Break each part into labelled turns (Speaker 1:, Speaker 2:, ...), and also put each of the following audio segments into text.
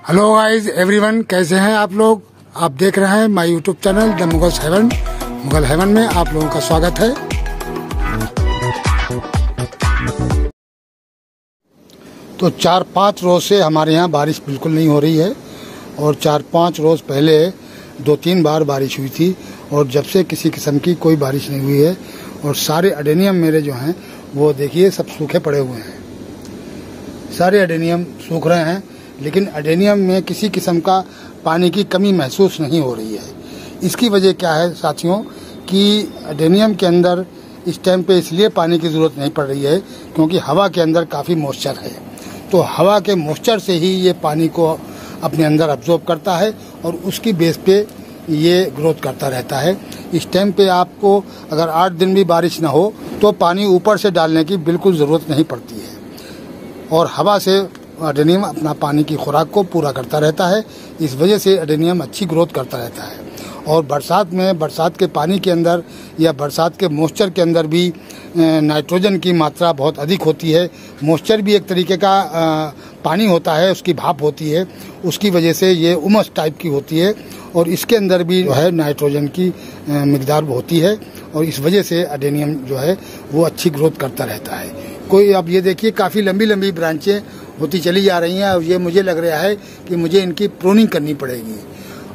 Speaker 1: Hello guys everyone, कैसे हैं आप लोग। आप देख रहे हैं my YouTube channel the Mughals heaven. Mughal heaven में आप लोगों का स्वागत है। तो 4-5 रोज से हमारे यहाँ बारिश बिल्कुल नहीं हो रही है और 4-5 रोज पहले 2-3 बार बारिश हुई थी और जब से किसी किस्म की कोई बारिश नहीं हुई है और सारे अडेनियम मेरे जो हैं वो देखिए सब सूखे पड़े हुए हैं। सारे अडेनियम सूख रहे हैं, लेकिन अडेनियम में किसी किस्म का पानी की कमी महसूस नहीं हो रही है। इसकी वजह क्या है साथियों कि अडेनियम के अंदर इस टाइम पे इसलिए पानी की ज़रूरत नहीं पड़ रही है क्योंकि हवा के अंदर काफ़ी मॉइस्चर है। तो हवा के मॉइस्चर से ही ये पानी को अपने अंदर अब्जॉर्ब करता है और उसकी बेस पे ये ग्रोथ करता रहता है। इस टाइम पे आपको अगर 8 दिन भी बारिश ना हो तो पानी ऊपर से डालने की बिल्कुल ज़रूरत नहीं पड़ती है और हवा से अडेनियम अपना पानी की खुराक को पूरा करता रहता है। इस वजह से अडेनियम अच्छी ग्रोथ करता रहता है। और बरसात में बरसात के पानी के अंदर या बरसात के मॉइस्चर के अंदर भी नाइट्रोजन की मात्रा बहुत अधिक होती है। मॉइस्चर भी एक तरीके का पानी होता है, उसकी भाप होती है, उसकी वजह से ये उमस टाइप की होती है और इसके अंदर भी जो है नाइट्रोजन की मिकदार होती है और इस वजह से अडेनियम जो है वो अच्छी ग्रोथ करता रहता है। कोई अब ये देखिए काफ़ी लंबी लंबी ब्रांचें होती चली जा रही हैं और ये मुझे लग रहा है कि मुझे इनकी प्रूनिंग करनी पड़ेगी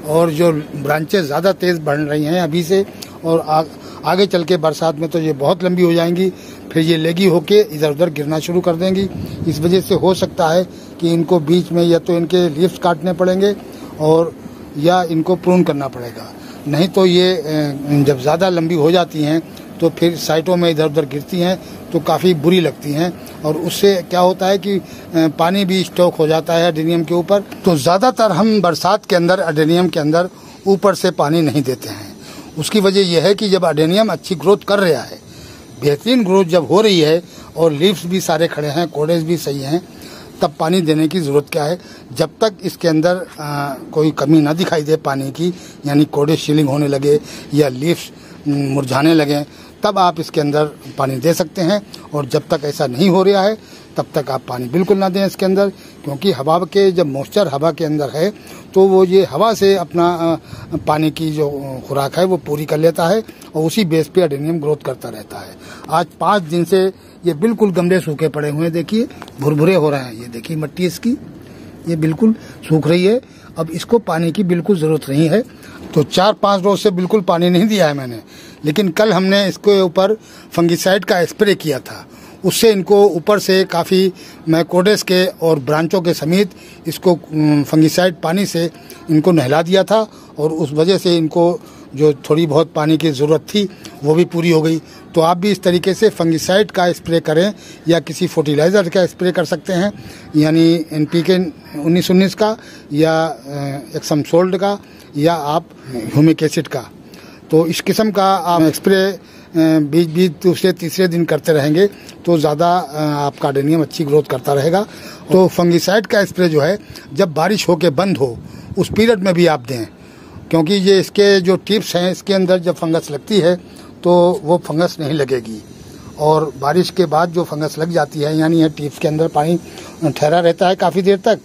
Speaker 1: और जो ब्रांचें ज़्यादा तेज़ बढ़ रही हैं अभी से और आगे चल के बरसात में तो ये बहुत लंबी हो जाएंगी, फिर ये लेगी होके इधर उधर गिरना शुरू कर देंगी। इस वजह से हो सकता है कि इनको बीच में या तो इनके लीव्स काटने पड़ेंगे और या इनको प्रून करना पड़ेगा, नहीं तो ये जब ज़्यादा लंबी हो जाती हैं तो फिर साइटों में इधर उधर गिरती हैं तो काफ़ी बुरी लगती हैं और उससे क्या होता है कि पानी भी स्टॉक हो जाता है अडेनियम के ऊपर। तो ज़्यादातर हम बरसात के अंदर अडेनियम के अंदर ऊपर से पानी नहीं देते हैं। उसकी वजह यह है कि जब अडेनियम अच्छी ग्रोथ कर रहा है, बेहतरीन ग्रोथ जब हो रही है और लीव्स भी सारे खड़े हैं, कोडेज भी सही हैं, तब पानी देने की ज़रूरत क्या है। जब तक इसके अंदर कोई कमी ना दिखाई दे पानी की, यानी कोडेज शीलिंग होने लगे या लीव्स मुरझाने लगे, तब आप इसके अंदर पानी दे सकते हैं। और जब तक ऐसा नहीं हो रहा है तब तक आप पानी बिल्कुल ना दें इसके अंदर, क्योंकि हवा के जब मॉइस्चर हवा के अंदर है तो वो ये हवा से अपना पानी की जो खुराक है वो पूरी कर लेता है और उसी बेस पे अडेनियम ग्रोथ करता रहता है। आज 5 दिन से ये बिल्कुल गमले सूखे पड़े हुए हैं, देखिए भुरभुरे हो रहे हैं। ये देखिए मिट्टी इसकी ये बिल्कुल सूख रही है। अब इसको पानी की बिल्कुल ज़रूरत नहीं है। तो 4-5 रोज से बिल्कुल पानी नहीं दिया है मैंने, लेकिन कल हमने इसके ऊपर फंगिसाइड का स्प्रे किया था। उससे इनको ऊपर से काफ़ी मैं कोडेस के और ब्रांचों के समेत इसको फंगिसाइड पानी से इनको नहला दिया था और उस वजह से इनको जो थोड़ी बहुत पानी की ज़रूरत थी वो भी पूरी हो गई। तो आप भी इस तरीके से फंगिसाइड का स्प्रे करें या किसी फर्टिलाइज़र का स्प्रे कर सकते हैं, यानी NPK 19-19 का या एक्सम सोल्ट का या आप ह्यूमिक एसिड का। तो इस किस्म का आप स्प्रे बीच दूसरे तीसरे दिन करते रहेंगे तो ज़्यादा आपका अडेनियम अच्छी ग्रोथ करता रहेगा। तो फंगिसाइड का स्प्रे जो है जब बारिश होके बंद हो उस पीरियड में भी आप दें, क्योंकि ये इसके जो टिप्स हैं इसके अंदर जब फंगस लगती है तो वो फंगस नहीं लगेगी और बारिश के बाद जो फंगस लग जाती है, यानी ये टिप्स के अंदर पानी ठहरा रहता है काफ़ी देर तक,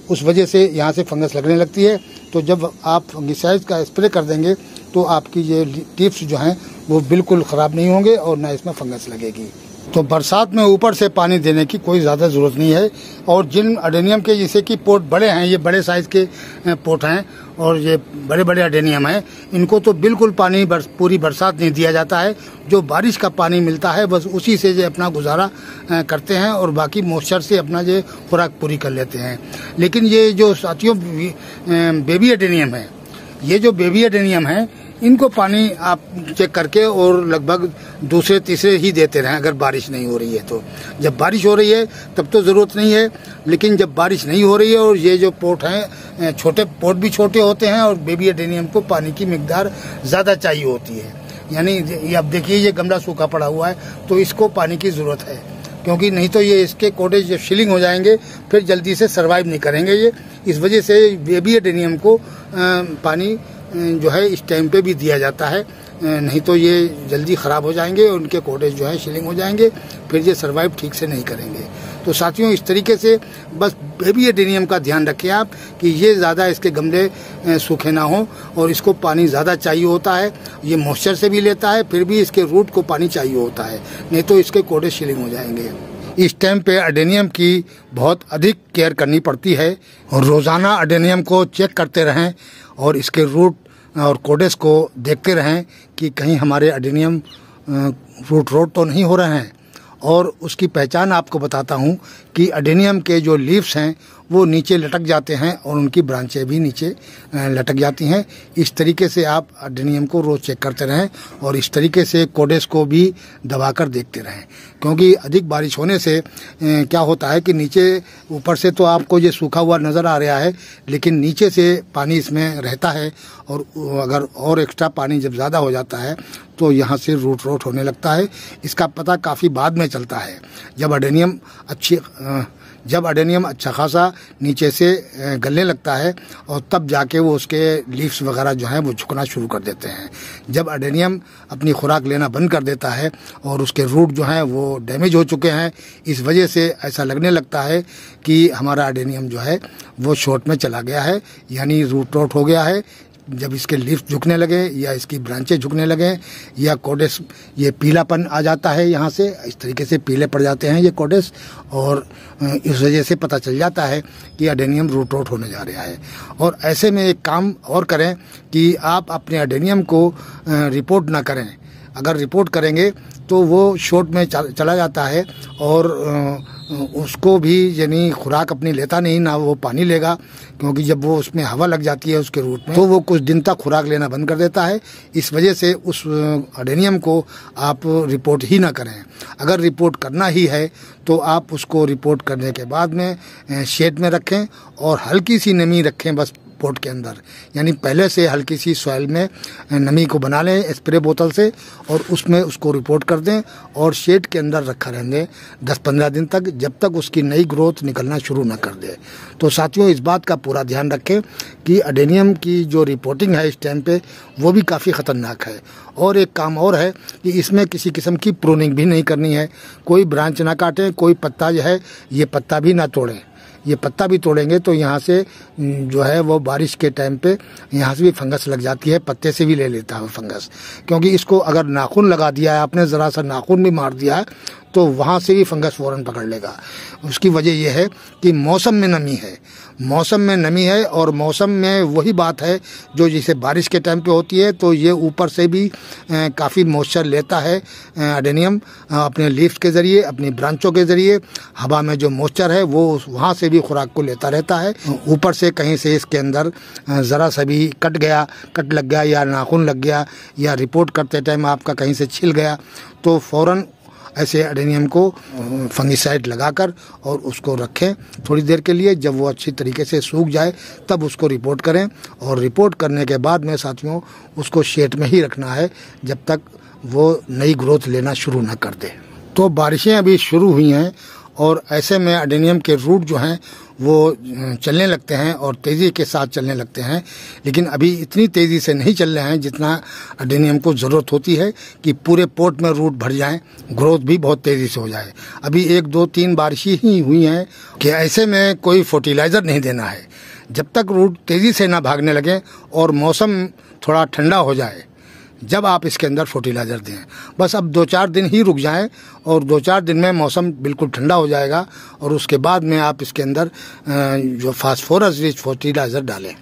Speaker 1: उस वजह से यहाँ से फंगस लगने लगती है। तो जब आप फंगिसाइड का स्प्रे कर देंगे तो आपकी ये टिप्स जो हैं वो बिल्कुल ख़राब नहीं होंगे और ना इसमें फंगस लगेगी। तो बरसात में ऊपर से पानी देने की कोई ज़्यादा ज़रूरत नहीं है। और जिन अडेनियम के जैसे कि पोट बड़े हैं, ये बड़े साइज़ के पोट हैं और ये बड़े बड़े अडेनियम हैं, इनको तो बिल्कुल पानी पूरी बरसात नहीं दिया जाता है। जो बारिश का पानी मिलता है बस उसी से जो अपना गुजारा करते हैं और बाकी मॉइस्चर से अपना जो खुराक पूरी कर लेते हैं। लेकिन ये जो साथियों बेबी अडेनियम है, ये जो बेबी अडेनियम है, इनको पानी आप चेक करके और लगभग दूसरे तीसरे ही देते रहें अगर बारिश नहीं हो रही है तो। जब बारिश हो रही है तब तो ज़रूरत नहीं है, लेकिन जब बारिश नहीं हो रही है और ये जो पोट हैं छोटे पोट भी छोटे होते हैं और बेबी अडेनियम को पानी की मिकदार ज़्यादा चाहिए होती है, यानी ये अब देखिए ये गमला सूखा पड़ा हुआ है तो इसको पानी की ज़रूरत है, क्योंकि नहीं तो ये इसके कोडेज जब शिलिंग हो जाएंगे फिर जल्दी से सर्वाइव नहीं करेंगे ये। इस वजह से बेबी अडेनियम को पानी जो है इस टाइम पे भी दिया जाता है, नहीं तो ये जल्दी ख़राब हो जाएंगे, उनके कोडेज जो है शिलिंग हो जाएंगे, फिर ये सर्वाइव ठीक से नहीं करेंगे। तो साथियों, इस तरीके से बस बेबी एडेनियम का ध्यान रखें आप कि ये ज़्यादा इसके गमले सूखे ना हो, और इसको पानी ज़्यादा चाहिए होता है। ये मॉइस्चर से भी लेता है, फिर भी इसके रूट को पानी चाहिए होता है, नहीं तो इसके कोडेज शिलिंग हो जाएंगे। इस टाइम पे एडेनियम की बहुत अधिक केयर करनी पड़ती है, और रोज़ाना एडेनियम को चेक करते रहें और इसके रूट और कोडेस को देखते रहें कि कहीं हमारे एडेनियम रूट रोट तो नहीं हो रहे हैं। और उसकी पहचान आपको बताता हूँ कि एडेनियम के जो लीव्स हैं वो नीचे लटक जाते हैं और उनकी ब्रांचें भी नीचे लटक जाती हैं। इस तरीके से आप एडेनियम को रोज़ चेक करते रहें और इस तरीके से कोडेस को भी दबाकर देखते रहें, क्योंकि अधिक बारिश होने से क्या होता है कि नीचे ऊपर से तो आपको ये सूखा हुआ नज़र आ रहा है, लेकिन नीचे से पानी इसमें रहता है, और अगर और एक्स्ट्रा पानी जब ज़्यादा हो जाता है तो यहाँ से रूट रोट होने लगता है। इसका पता काफ़ी बाद में चलता है, जब एडेनियम अच्छा खासा नीचे से गलने लगता है, और तब जाके वो उसके लीव्स वगैरह जो हैं वो झुकना शुरू कर देते हैं। जब एडेनियम अपनी खुराक लेना बंद कर देता है और उसके रूट जो हैं वो डैमेज हो चुके हैं, इस वजह से ऐसा लगने लगता है कि हमारा एडेनियम जो है वो शॉर्ट में चला गया है, यानी रूट रोट हो गया है। जब इसके लीफ झुकने लगे या इसकी ब्रांचें झुकने लगे या कोडेस, ये पीलापन आ जाता है, यहाँ से इस तरीके से पीले पड़ जाते हैं ये कोडेस, और इस वजह से पता चल जाता है कि एडेनियम रूट रोट होने जा रहा है। और ऐसे में एक काम और करें कि आप अपने एडेनियम को रिपोर्ट ना करें। अगर रिपोर्ट करेंगे तो वो शॉर्ट में चला जाता है और उसको भी यानी खुराक अपनी लेता नहीं, ना वो पानी लेगा, क्योंकि जब वो उसमें हवा लग जाती है उसके रूट में तो वो कुछ दिन तक खुराक लेना बंद कर देता है। इस वजह से उस एडेनियम को आप रिपोर्ट ही ना करें। अगर रिपोर्ट करना ही है तो आप उसको रिपोर्ट करने के बाद में शेड में रखें और हल्की सी नमी रखें बस पोट के अंदर, यानी पहले से हल्की सी सॉइल में नमी को बना लें स्प्रे बोतल से और उसमें उसको रिपोर्ट कर दें और शेड के अंदर रखा रहने दें 10-15 दिन तक, जब तक उसकी नई ग्रोथ निकलना शुरू ना कर दे। तो साथियों, इस बात का पूरा ध्यान रखें कि एडेनियम की जो रिपोर्टिंग है इस टाइम पे वो भी काफ़ी ख़तरनाक है। और एक काम और है कि इसमें किसी किस्म की प्रूनिंग भी नहीं करनी है, कोई ब्रांच ना काटें, कोई पत्ता जो है ये पत्ता भी ना तोड़ें। ये पत्ता भी तोड़ेंगे तो यहाँ से जो है वो बारिश के टाइम पे यहाँ से भी फंगस लग जाती है, पत्ते से भी ले लेता है फंगस, क्योंकि इसको अगर नाखून लगा दिया है आपने, ज़रा सा नाखून भी मार दिया है तो वहाँ से भी फंगस फ़ौरन पकड़ लेगा। उसकी वजह यह है कि मौसम में नमी है, मौसम में नमी है, और मौसम में वही बात है जो जैसे बारिश के टाइम पे होती है, तो ये ऊपर से भी काफ़ी मॉइस्चर लेता है एडेनियम अपने लीव्स के ज़रिए, अपनी ब्रांचों के ज़रिए। हवा में जो मॉइस्चर है वो वहाँ से भी खुराक को लेता रहता है। ऊपर से कहीं से इसके अंदर ज़रा सा भी कट लग गया या नाखून लग गया या रिपोर्ट करते टाइम आपका कहीं से छिल गया तो फ़ौरन ऐसे एडेनियम को फंगिसाइड लगाकर और उसको रखें थोड़ी देर के लिए। जब वो अच्छी तरीके से सूख जाए तब उसको रिपोर्ट करें, और रिपोर्ट करने के बाद में साथियों उसको शेड में ही रखना है जब तक वो नई ग्रोथ लेना शुरू न कर दे। तो बारिशें अभी शुरू हुई हैं और ऐसे में एडेनियम के रूट जो हैं वो चलने लगते हैं और तेज़ी के साथ चलने लगते हैं, लेकिन अभी इतनी तेज़ी से नहीं चल रहे हैं जितना एडेनियम को ज़रूरत होती है कि पूरे पोट में रूट भर जाएं, ग्रोथ भी बहुत तेज़ी से हो जाए। अभी 1-2-3 बारिशें ही हुई हैं कि ऐसे में कोई फर्टिलाइज़र नहीं देना है जब तक रूट तेज़ी से ना भागने लगे और मौसम थोड़ा ठंडा हो जाए, जब आप इसके अंदर फर्टिलाइज़र दें। बस अब 2-4 दिन ही रुक जाएं और 2-4 दिन में मौसम बिल्कुल ठंडा हो जाएगा और उसके बाद में आप इसके अंदर जो फास्फोरस रिच फर्टिलाइज़र डालें।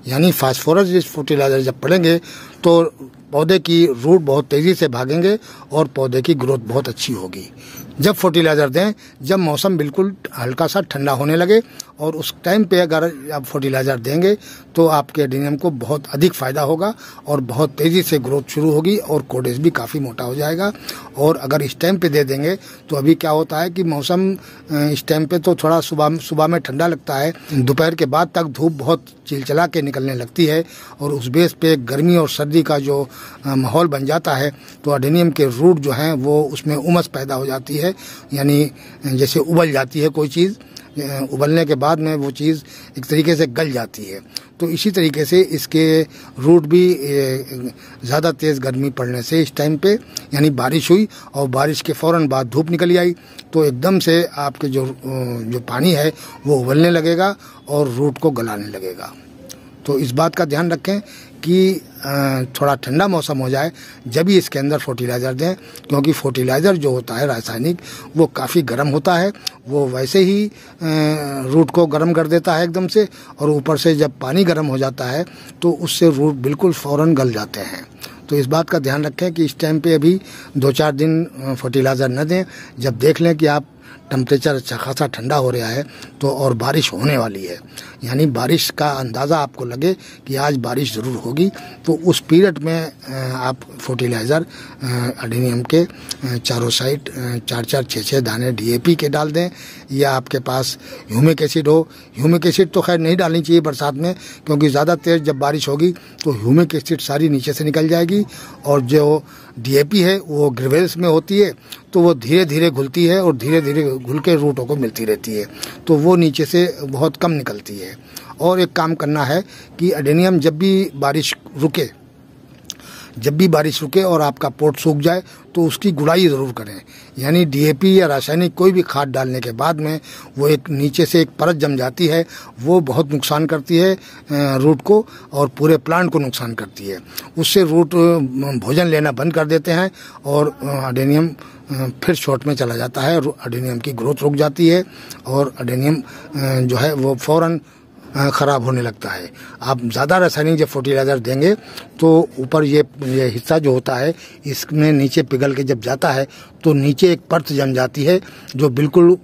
Speaker 1: यानी फास्फोरस रिच फर्टिलाइज़र जब पड़ेंगे तो पौधे की रूट बहुत तेज़ी से भागेंगे और पौधे की ग्रोथ बहुत अच्छी होगी। जब फर्टिलाइज़र दें जब मौसम बिल्कुल हल्का सा ठंडा होने लगे, और उस टाइम पे अगर आप फर्टिलाइज़र देंगे तो आपके एडेनियम को बहुत अधिक फ़ायदा होगा और बहुत तेज़ी से ग्रोथ शुरू होगी और कोडेस भी काफ़ी मोटा हो जाएगा। और अगर इस टाइम पे दे देंगे तो अभी क्या होता है कि मौसम इस टाइम पे तो थोड़ा सुबह में ठंडा लगता है, दोपहर के बाद तक धूप बहुत चिलचिला के निकलने लगती है और उस बेस पे गर्मी और सर्दी का जो माहौल बन जाता है तो एडेनियम के रूट जो हैं वो उसमें उमस पैदा हो जाती है, यानी जैसे उबल जाती है कोई चीज़, उबलने के बाद में वो चीज़ एक तरीके से गल जाती है। तो इसी तरीके से इसके रूट भी ज़्यादा तेज़ गर्मी पड़ने से इस टाइम पे, यानी बारिश हुई और बारिश के फ़ौरन बाद धूप निकल आई, तो एकदम से आपके जो पानी है वो उबलने लगेगा और रूट को गलाने लगेगा। तो इस बात का ध्यान रखें कि थोड़ा ठंडा मौसम हो जाए जब ही इसके अंदर फर्टिलाइज़र दें, क्योंकि फर्टिलाइज़र जो होता है रासायनिक वो काफ़ी गर्म होता है, वो वैसे ही रूट को गर्म कर देता है एकदम से, और ऊपर से जब पानी गर्म हो जाता है तो उससे रूट बिल्कुल फ़ौरन गल जाते हैं। तो इस बात का ध्यान रखें कि इस टाइम पे अभी 2-4 दिन फर्टिलाइज़र न दें। जब देख लें कि आप टेम्परेचर अच्छा खासा ठंडा हो रहा है तो और बारिश होने वाली है, यानी बारिश का अंदाज़ा आपको लगे कि आज बारिश ज़रूर होगी, तो उस पीरियड में आप फर्टिलाइज़र एडेनियम के चारों साइड 4-4, 6-6 दाने DAP के डाल दें, या आपके पास ह्यूमिक एसिड हो। ह्यूमिक एसिड तो खैर नहीं डालनी चाहिए बरसात में, क्योंकि ज़्यादा तेज़ जब बारिश होगी तो ह्यूमिक एसिड सारी नीचे से निकल जाएगी, और जो DAP है वो ग्रेवेल्स में होती है, तो वो धीरे धीरे घुलती है और धीरे धीरे घुल के रूटों को मिलती रहती है, तो वो नीचे से बहुत कम निकलती है। और एक काम करना है कि एडेनियम जब भी बारिश रुके और आपका पोट सूख जाए तो उसकी गुड़ाई ज़रूर करें, यानी DAP या रासायनिक कोई भी खाद डालने के बाद में वो एक नीचे से एक परत जम जाती है, वो बहुत नुकसान करती है रूट को और पूरे प्लांट को नुकसान करती है। उससे रूट भोजन लेना बंद कर देते हैं और एडेनियम फिर शॉर्ट में चला जाता है, एडेनियम की ग्रोथ रुक जाती है और एडेनियम जो है वो फ़ौरन ख़राब होने लगता है। आप ज़्यादा रासायनिक जब फर्टिलाइज़र देंगे तो ऊपर ये हिस्सा जो होता है इसमें नीचे पिघल के जब जाता है तो नीचे एक परत जम जाती है जो बिल्कुल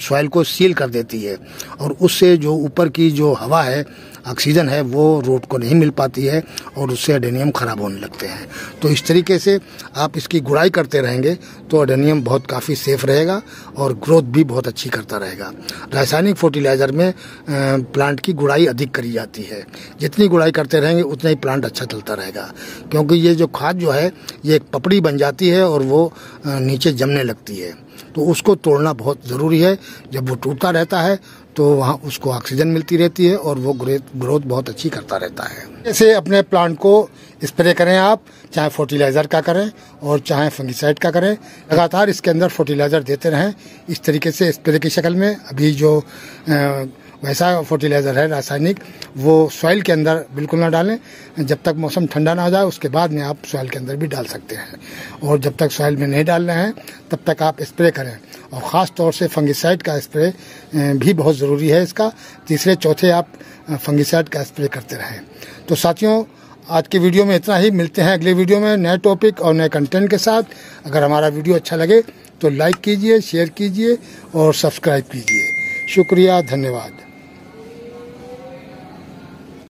Speaker 1: सॉइल को सील कर देती है, और उससे जो ऊपर की जो हवा है, ऑक्सीजन है, वो रूट को नहीं मिल पाती है और उससे एडेनियम ख़राब होने लगते हैं। तो इस तरीके से आप इसकी गुड़ाई करते रहेंगे तो एडेनियम बहुत काफ़ी सेफ रहेगा और ग्रोथ भी बहुत अच्छी करता रहेगा। रासायनिक फर्टिलाइज़र में प्लांट की गुड़ाई अधिक करी जाती है, जितनी गुड़ाई करते रहेंगे उतना ही प्लांट अच्छा चलता रहेगा, क्योंकि ये जो खाद जो है ये एक पपड़ी बन जाती है और वो नीचे जमने लगती है, तो उसको तोड़ना बहुत ज़रूरी है। जब वो टूटता रहता है तो वहाँ उसको ऑक्सीजन मिलती रहती है और वो ग्रोथ बहुत अच्छी करता रहता है। जैसे अपने प्लांट को स्प्रे करें आप, चाहे फर्टिलाइज़र का करें और चाहे फंगिसाइड का करें, लगातार इसके अंदर फर्टिलाइज़र देते रहें इस तरीके से स्प्रे की शक्ल में। अभी जो वैसा फर्टिलाइज़र है रासायनिक वो सॉइल के अंदर बिल्कुल ना डालें, जब तक मौसम ठंडा ना हो जाए उसके बाद में आप सॉइल के अंदर भी डाल सकते हैं, और जब तक सॉइल में नहीं डाल रहे हैं तब तक आप स्प्रे करें। और ख़ास तौर से फंगिसाइड का स्प्रे भी बहुत ज़रूरी है इसका, तीसरे चौथे आप फंगिसाइड का स्प्रे करते रहें। तो साथियों, आज की वीडियो में इतना ही। मिलते हैं अगले वीडियो में नए टॉपिक और नए कंटेंट के साथ। अगर हमारा वीडियो अच्छा लगे तो लाइक कीजिए, शेयर कीजिए और सब्सक्राइब कीजिए। शुक्रिया, धन्यवाद।